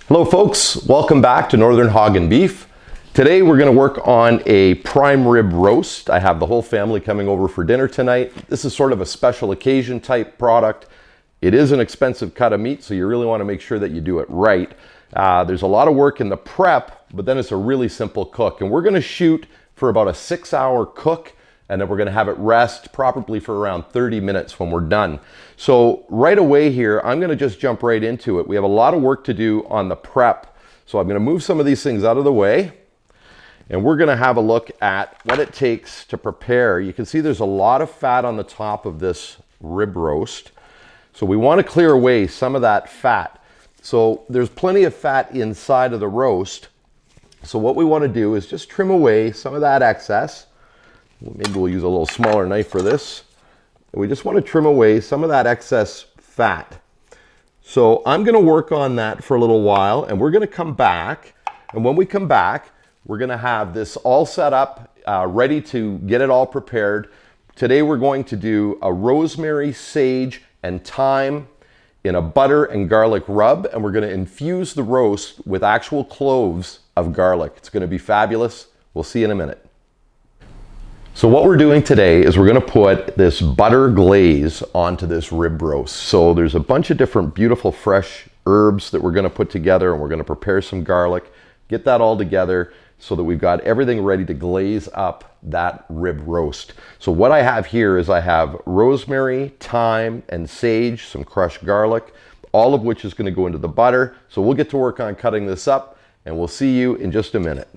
Hello folks, welcome back to Northern Hog and Beef. Today we're going to work on a prime rib roast. I have the whole family coming over for dinner tonight. This is sort of a special occasion type product. It is an expensive cut of meat, so you really want to make sure that you do it right. There's a lot of work in the prep, but then it's a really simple cook. And we're going to shoot for about a 6-hour cook, and then we're going to have it rest probably for around 30 minutes when we're done. So right away here, I'm going to just jump right into it. We have a lot of work to do on the prep. So I'm going to move some of these things out of the way, and we're going to have a look at what it takes to prepare. You can see there's a lot of fat on the top of this rib roast. So we want to clear away some of that fat. So there's plenty of fat inside of the roast. So what we want to do is just trim away some of that excess. Maybe we'll use a little smaller knife for this. We just want to trim away some of that excess fat. So I'm going to work on that for a little while, and we're going to come back. And when we come back, we're going to have this all set up, ready to get it all prepared. Today we're going to do a rosemary, sage, and thyme in a butter and garlic rub, and we're going to infuse the roast with actual cloves of garlic. It's going to be fabulous. We'll see you in a minute. So what we're doing today is we're going to put this butter glaze onto this rib roast. So there's a bunch of different beautiful fresh herbs that we're going to put together, and we're going to prepare some garlic, get that all together so that we've got everything ready to glaze up that rib roast. So what I have here is I have rosemary, thyme, and sage, some crushed garlic, all of which is going to go into the butter. So we'll get to work on cutting this up, and we'll see you in just a minute.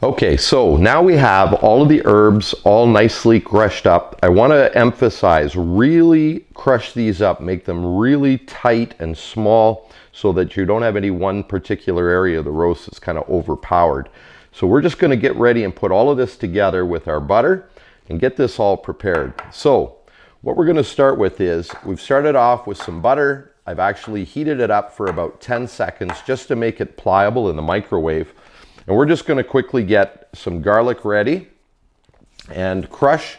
Okay, so now we have all of the herbs all nicely crushed up. I want to emphasize, really crush these up, make them really tight and small so that you don't have any one particular area of the roast that's kind of overpowered. So we're just going to get ready and put all of this together with our butter and get this all prepared. So what we're going to start with is, we've started off with some butter. I've actually heated it up for about 10 seconds just to make it pliable in the microwave. And we're just going to quickly get some garlic ready and crush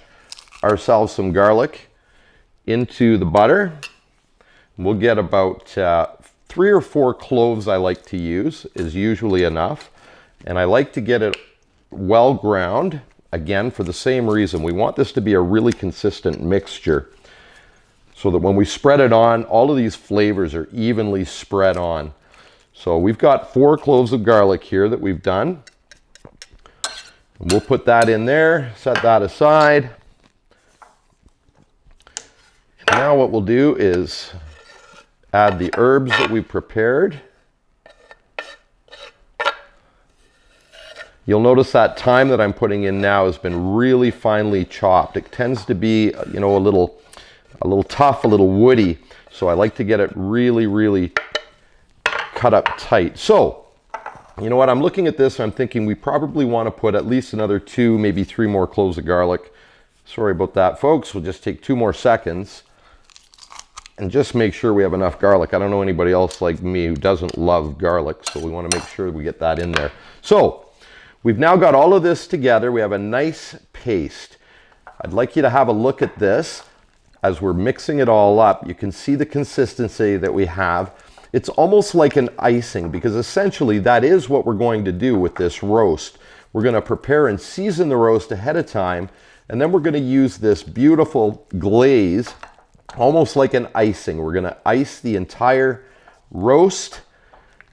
ourselves some garlic into the butter. We'll get about 3 or 4 cloves. I like to use is usually enough. And I like to get it well ground, again, for the same reason. We want this to be a really consistent mixture so that when we spread it on, all of these flavors are evenly spread on. So we've got 4 cloves of garlic here that we've done. And we'll put that in there, set that aside. And now what we'll do is add the herbs that we prepared. You'll notice that thyme that I'm putting in now has been really finely chopped. It tends to be, you know, a little tough, a little woody. So I like to get it really cut up tight. So, you know what, I'm looking at this, I'm thinking we probably want to put at least another 2, maybe 3 more cloves of garlic. Sorry about that, folks. We'll just take 2 more seconds and just make sure we have enough garlic. I don't know anybody else like me who doesn't love garlic, so we want to make sure we get that in there. So, we've now got all of this together. We have a nice paste. I'd like you to have a look at this as we're mixing it all up. You can see the consistency that we have. It's almost like an icing, because essentially that is what we're going to do with this roast. We're going to prepare and season the roast ahead of time, and then we're going to use this beautiful glaze, almost like an icing. We're going to ice the entire roast,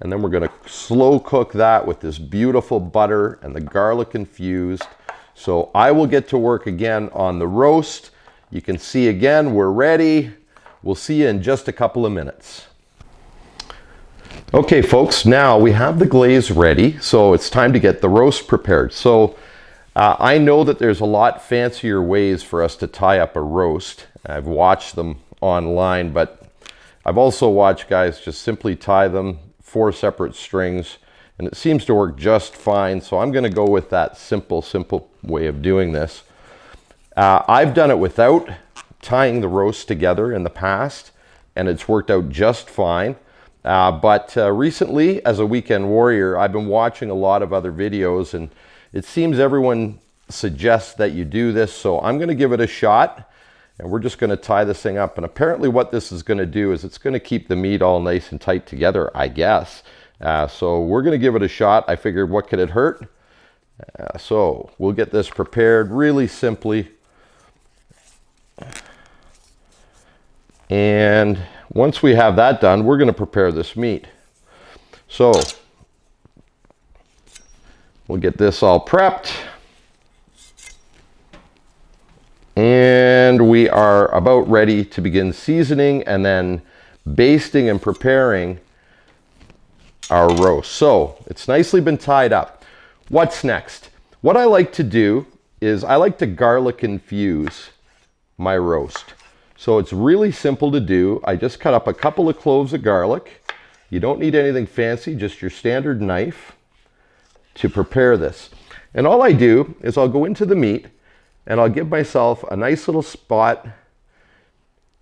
and then we're going to slow cook that with this beautiful butter and the garlic infused. So I will get to work again on the roast. You can see again, we're ready. We'll see you in just a couple of minutes. Okay folks, now we have the glaze ready, so it's time to get the roast prepared. So I know that there's a lot fancier ways for us to tie up a roast. I've watched them online, but I've also watched guys just simply tie them 4 separate strings, and it seems to work just fine. So I'm going to go with that simple way of doing this. I've done it without tying the roast together in the past. and it's worked out just fine. But recently, as a weekend warrior, I've been watching a lot of other videos, and it seems everyone suggests that you do this, so I'm going to give it a shot, and we're just going to tie this thing up. And apparently what this is going to do is it's going to keep the meat all nice and tight together, I guess. So we're going to give it a shot. I figured, what could it hurt? So we'll get this prepared really simply. And once we have that done, we're going to prepare this meat. So we'll get this all prepped. And we are about ready to begin seasoning and then basting and preparing our roast. So it's nicely been tied up. What's next? What I like to do is I like to garlic infuse my roast. So it's really simple to do. I just cut up a couple of cloves of garlic. You don't need anything fancy, just your standard knife to prepare this. And all I do is I'll go into the meat and I'll give myself a nice little spot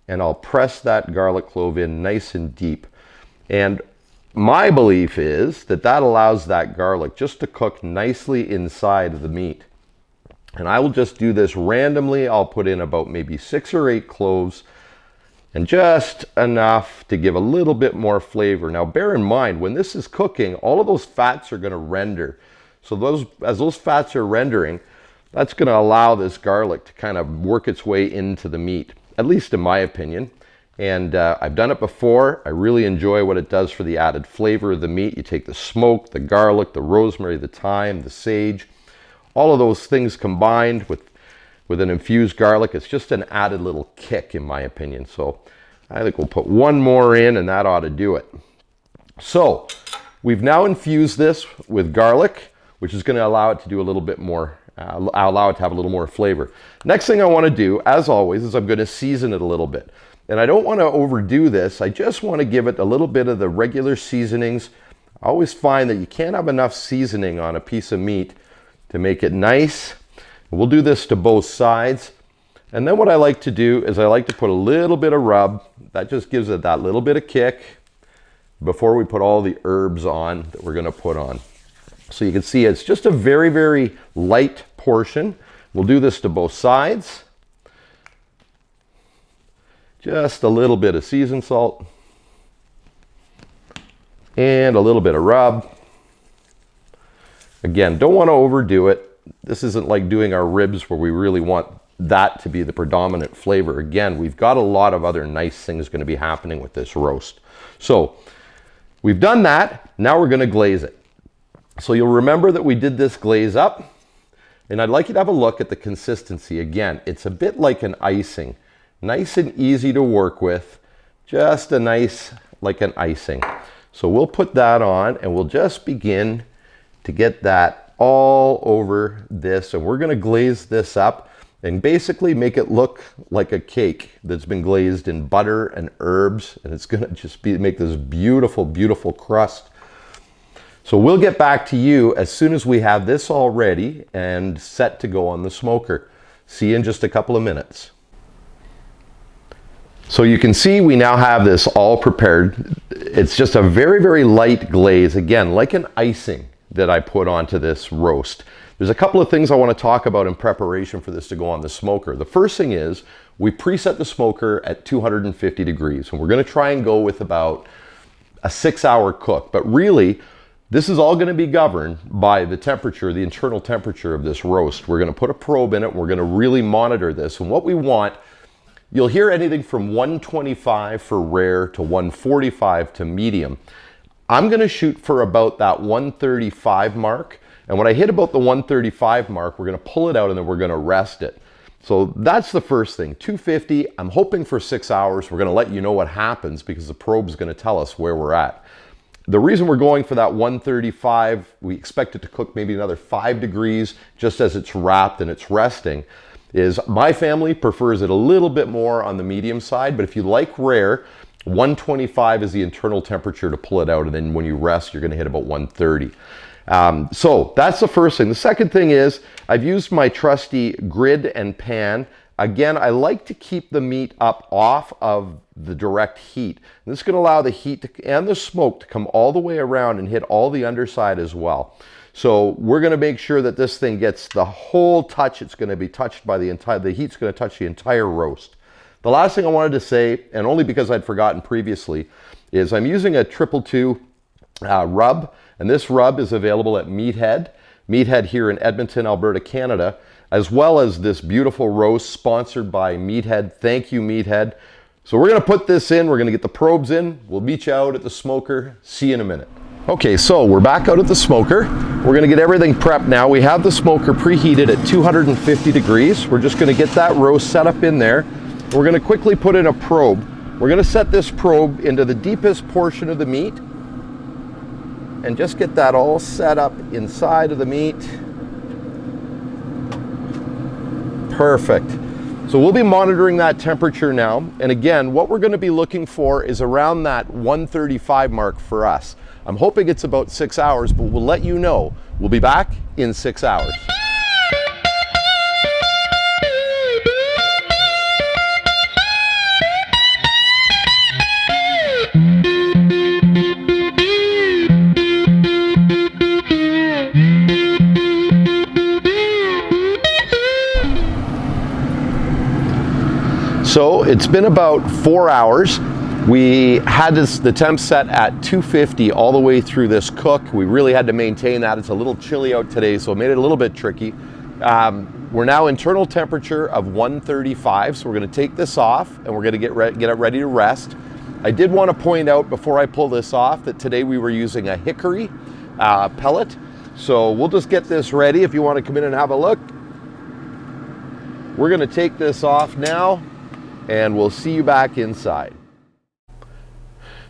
and I'll press that garlic clove in nice and deep. And my belief is that that allows that garlic just to cook nicely inside of the meat. And I will just do this randomly. I'll put in about maybe 6 or 8 cloves and just enough to give a little bit more flavor. Now bear in mind, when this is cooking, all of those fats are going to render. So as those fats are rendering, that's going to allow this garlic to kind of work its way into the meat, at least in my opinion. And I've done it before. I really enjoy what it does for the added flavor of the meat. You take the smoke, the garlic, the rosemary, the thyme, the sage, all of those things combined with an infused garlic. It's just an added little kick in my opinion. So I think we'll put one more in and that ought to do it. So we've now infused this with garlic, which is going to allow it to do a little bit more, allow it to have a little more flavor. Next thing I want to do, as always, is I'm going to season it a little bit. And I don't want to overdo this. I just want to give it a little bit of the regular seasonings. I always find that you can't have enough seasoning on a piece of meat to make it nice. We'll do this to both sides. And then what I like to do is I like to put a little bit of rub. That just gives it that little bit of kick before we put all the herbs on that we're going to put on. So you can see it's just a very, very light portion. We'll do this to both sides. Just a little bit of seasoned salt and a little bit of rub. Again, don't want to overdo it. This isn't like doing our ribs where we really want that to be the predominant flavor. Again, we've got a lot of other nice things going to be happening with this roast. So we've done that. Now we're going to glaze it. So you'll remember that we did this glaze up, and I'd like you to have a look at the consistency. Again, it's a bit like an icing. Nice and easy to work with, just a nice, like an icing. So we'll put that on and we'll just begin to get that all over this. And we're gonna glaze this up and basically make it look like a cake that's been glazed in butter and herbs. And it's gonna just make this beautiful, beautiful crust. So we'll get back to you as soon as we have this all ready and set to go on the smoker. See you in just a couple of minutes. So you can see we now have this all prepared. It's just a very, very light glaze, again, like an icing that I put onto this roast. There's a couple of things I want to talk about in preparation for this to go on the smoker. The first thing is we preset the smoker at 250 degrees, and we're going to try and go with about a 6-hour cook. But really, this is all going to be governed by the temperature, the internal temperature of this roast. We're going to put a probe in it, and we're going to really monitor this. And what we want, you'll hear anything from 125 for rare to 145 to medium. I'm going to shoot for about that 135 mark. And when I hit about the 135 mark, we're going to pull it out and then we're going to rest it. So that's the first thing, 250. I'm hoping for 6 hours. We're going to let you know what happens because the probe is going to tell us where we're at. The reason we're going for that 135, we expect it to cook maybe another 5 degrees just as it's wrapped and it's resting, is my family prefers it a little bit more on the medium side, but if you like rare, 125 is the internal temperature to pull it out, and then when you rest, you're gonna hit about 130. So that's the first thing. The second thing is I've used my trusty grid and pan. Again, I like to keep the meat up off of the direct heat. This is going to allow the heat and the smoke to come all the way around and hit all the underside as well. So we're going to make sure that this thing gets the whole touch. It's going to be touched by the heat's going to touch the entire roast. The last thing I wanted to say, and only because I'd forgotten previously, is I'm using a 222 rub, and this rub is available at Meathead here in Edmonton, Alberta, Canada, as well as this beautiful roast sponsored by Meathead. Thank you, Meathead. So we're going to put this in. We're going to get the probes in. We'll meet you out at the smoker. See you in a minute. Okay, so we're back out at the smoker. We're going to get everything prepped now. We have the smoker preheated at 250 degrees. We're just going to get that roast set up in there. We're going to quickly put in a probe. We're going to set this probe into the deepest portion of the meat and just get that all set up inside of the meat. Perfect. So we'll be monitoring that temperature now. And again, what we're going to be looking for is around that 135 mark for us. I'm hoping it's about 6 hours, but we'll let you know. We'll be back in 6 hours. So it's been about 4 hours. We had the temp set at 250 all the way through this cook. We really had to maintain that. It's a little chilly out today, so it made it a little bit tricky. We're now internal temperature of 135, so we're going to take this off and we're going to get it ready to rest. I did want to point out before I pull this off that today we were using a hickory pellet. So we'll just get this ready. If you want to come in and have a look, we're going to take this off now and we'll see you back inside.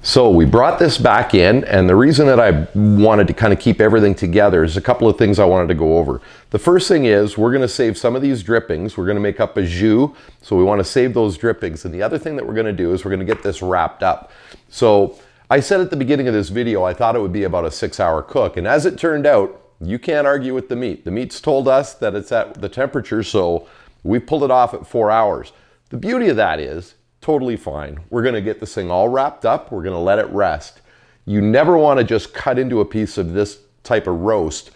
So we brought this back in, and the reason that I wanted to kind of keep everything together is a couple of things I wanted to go over. The first thing is we're going to save some of these drippings. We're going to make up a jus, so we want to save those drippings. And the other thing that we're going to do is we're going to get this wrapped up. So I said at the beginning of this video I thought it would be about a 6-hour cook, and as it turned out, you can't argue with the meat. The meat's told us that it's at the temperature, so we pulled it off at 4 hours. The beauty of that is totally fine. We're going to get this thing all wrapped up. We're going to let it rest. You never want to just cut into a piece of this type of roast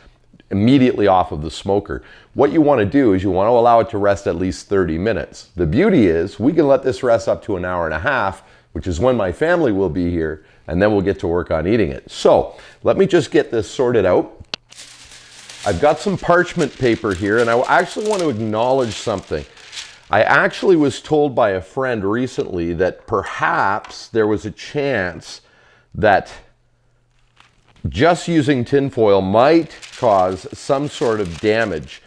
immediately off of the smoker. What you want to do is you want to allow it to rest at least 30 minutes. The beauty is we can let this rest up to an hour and a half, which is when my family will be here, and then we'll get to work on eating it. So let me just get this sorted out. I've got some parchment paper here, and I actually want to acknowledge something. I actually was told by a friend recently that perhaps there was a chance that just using tinfoil might cause some sort of damage.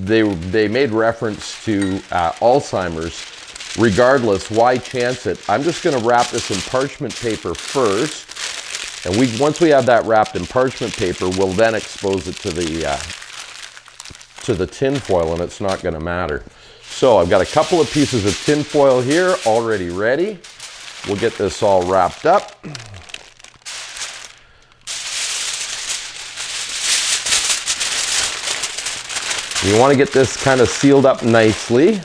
They made reference to Alzheimer's. Regardless, why chance it? I'm just going to wrap this in parchment paper first, and once we have that wrapped in parchment paper, we'll then expose it to the tin foil, and it's not going to matter. So I've got a couple of pieces of tin foil here already ready. We'll get this all wrapped up. You want to get this kind of sealed up nicely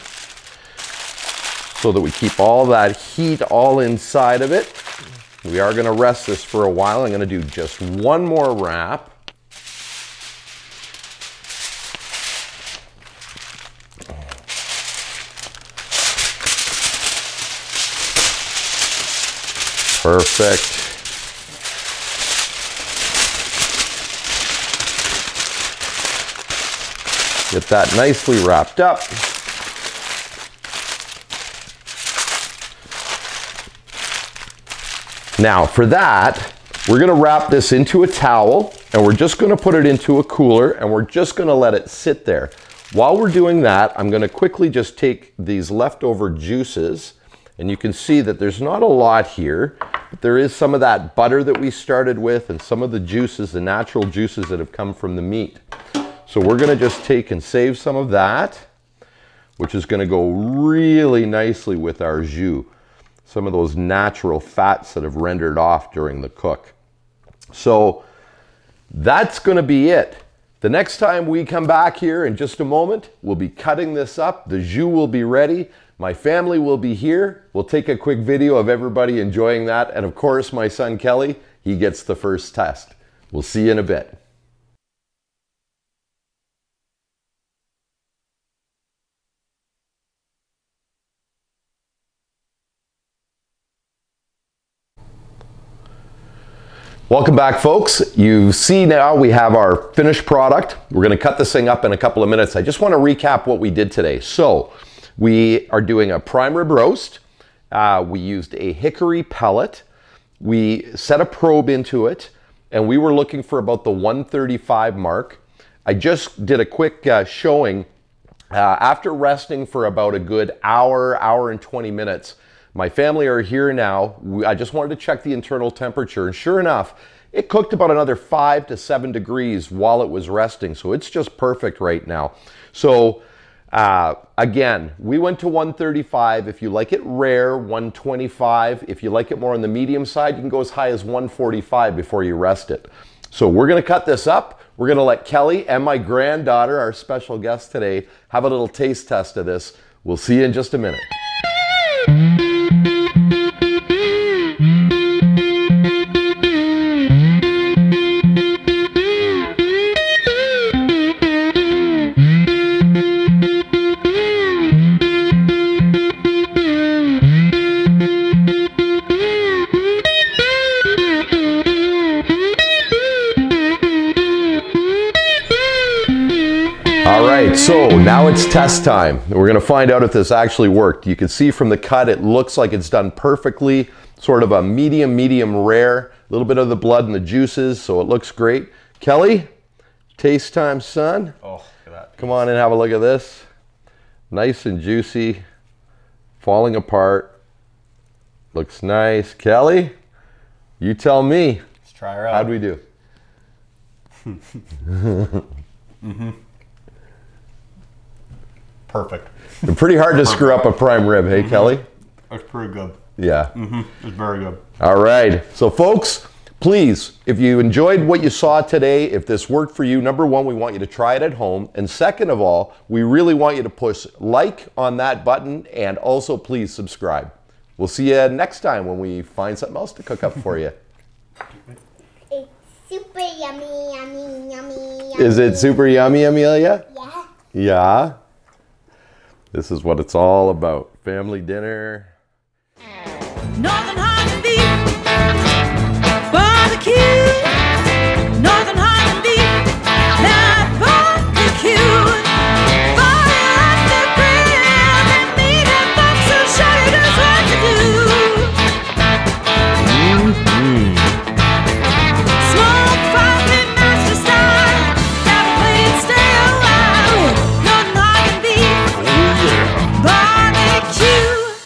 so that we keep all that heat all inside of it. We are going to rest this for a while. I'm going to do just one more wrap. Perfect. Get that nicely wrapped up. Now for that, we're going to wrap this into a towel, and we're just going to put it into a cooler, and we're just going to let it sit there. While we're doing that, I'm going to quickly just take these leftover juices, and you can see that there's not a lot here, but there is some of that butter that we started with and some of the juices, the natural juices that have come from the meat. So we're going to just take and save some of that, which is going to go really nicely with our jus. Some of those natural fats that have rendered off during the cook. So that's going to be it. The next time we come back here in just a moment, we'll be cutting this up. The jus will be ready. My family will be here. We'll take a quick video of everybody enjoying that. And of course, my son Kelly, he gets the first test. We'll see you in a bit. Welcome back, folks. You see now we have our finished product. We're going to cut this thing up in a couple of minutes. I just want to recap what we did today. So we are doing a prime rib roast. We used a hickory pellet. We set a probe into it, and we were looking for about the 135 mark. I just did a quick showing. After resting for about a good hour and 20 minutes, my family are here now. I just wanted to check the internal temperature, and sure enough, it cooked about another 5 to 7 degrees while it was resting, so it's just perfect right now. So again, we went to 135. If you like it rare, 125. If you like it more on the medium side, you can go as high as 145 before you rest it. So we're going to cut this up. We're going to let Kelly and my granddaughter, our special guest today, have a little taste test of this. We'll see you in just a minute. So now it's test time. We're going to find out if this actually worked. You can see from the cut, it looks like it's done perfectly. Sort of a medium rare. A little bit of the blood and the juices, so it looks great. Kelly, taste time, son. Oh, look at that. Come on and have a look at this. Nice and juicy. Falling apart. Looks nice. Kelly, you tell me. Let's try her out. How'd we do? Perfect. It's pretty hard to screw up a prime rib, hey, Kelly? That's pretty good. Yeah. It's very good. All right. So, folks, please, if you enjoyed what you saw today, if this worked for you, number one, we want you to try it at home. And second of all, we really want you to push like on that button, and also please subscribe. We'll see you next time when we find something else to cook up for you. It's super yummy, yummy, yummy, yummy. Is it super yummy, Amelia? Yeah. Yeah. This is what it's all about. Family dinner. Northern Hog and Beef Barbecue.